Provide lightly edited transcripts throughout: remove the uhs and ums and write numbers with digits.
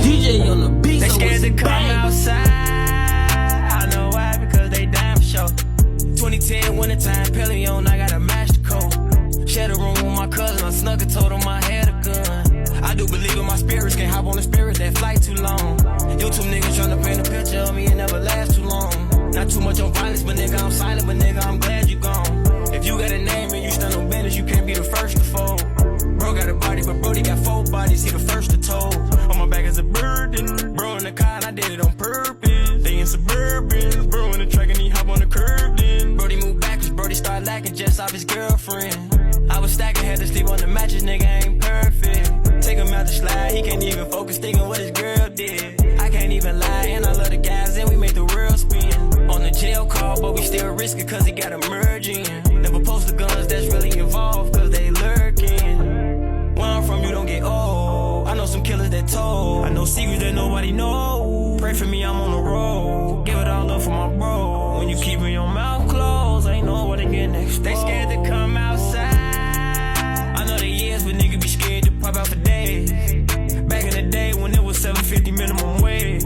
DJ on the beat, they scared to come outside. I know why, because they dying for sure. 2010 wintertime, Pelion, I got a master code. Share the room with my cousin, I snuck and told him I had a gun. I do believe in my spirits, can't hop on the spirit that flight too long. YouTube niggas tryna paint a picture of me, it never lasts too long. Not too much on violence, but nigga, I'm silent, but nigga, I'm glad you gone. If you got a name and you stand on business, you can't be the first to fold. Bro got a body, but Brody got 4 bodies, he the first to told. On my back is a burden, bro in the car, and I did it on purpose. They in Suburban, bro in the track and he hop on the curb then. Brody moved back cause Brody started lacking just off his girlfriend. I was stacking, had to sleep on the mattress, nigga ain't perfect. Take him out the slide, he can't even focus, thinking what his girl did. I can't even lie, and I love the guys, and we make the world spin. On the jail call, but we still risk it cause he got a merge in. Never post the guns that's really involved cause they lurking. Where I'm from, you don't get old. I know some killers that told. I know secrets that nobody know. Pray for me, I'm on the road. Give it all up for my bro. When you keepin' your mouth closed, ain't know what they get next. They scared to come outside. I know they is, but niggas be scared to pop out for days. Back in the day when it was $7.50 minimum wage,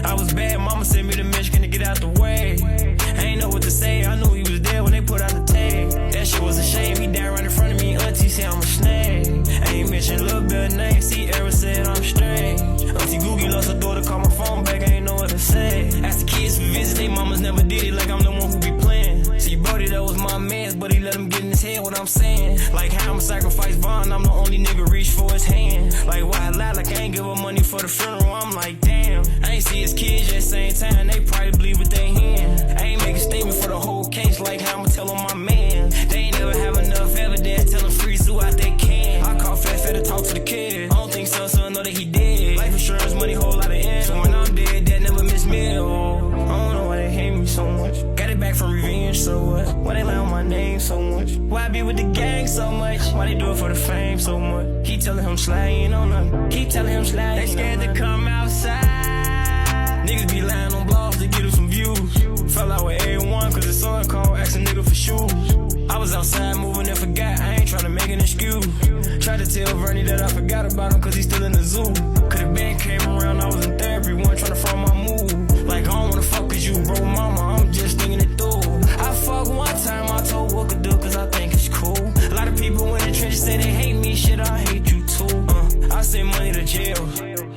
I was bad, mama sent me to Michigan to get out the way. I ain't know what to say, I knew he was there when they put out the tape. That shit was a shame, he died right in front of me, auntie said I'm a snake. I ain't mention Lil' Bill name, see Eric said I'm strange. Auntie Googie lost her daughter, call my phone back, I ain't know what to say. Asked the kids for visits, they mamas never did it, like I'm the one who be playing. See Brody, that was my mans, but he let him get in his head what I'm saying. Like how I'ma sacrifice Vaughn, I'm the only nigga reach for his hand. Like why I lie, like I ain't give her money for the funeral, I'm like damn. I ain't see his kids at the same time, they probably believe what they hearing. I ain't make a statement for the whole case, like how I'ma tell on my man. They ain't never have enough evidence, tell them free sue out they can. I call Fat to talk to the kid, I don't think son know that he dead. Life insurance money, whole lot of ends, so when I'm dead, that never miss meal. I don't know why they hate me so much, got it back from revenge, so what? Why they lie on my name so much? Why I be with the gang so much? Why they do it for the fame so much? Keep telling him slide, ain't on nothing. Keep telling him slide, they scared to come outside. Niggas be lying on blogs to get them some views. Fell out with A1 cause his son called, asked a nigga for shoes. I was outside moving and forgot, I ain't tryna make an excuse. Tried to tell Vernie that I forgot about him cause he's still in the zoo. Could've been came around, I was in therapy, wasn't tryna front my move. Like I don't wanna fuck with you, bro mama, I'm just thinking it through. I fuck one time, I told what could do cause I think it's cool. A lot of people in the trenches say they hate me, shit I hate you too. I send money to jail,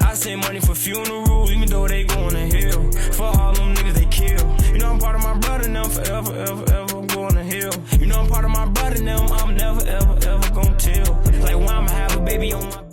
I send money for funerals, even though they going to hell. For all them niggas they kill. You know I'm part of my brother now, forever, ever, ever, I'm going to hell. You know I'm part of my brother now, I'm never, ever, ever gonna tell. Like why I'ma have a baby on my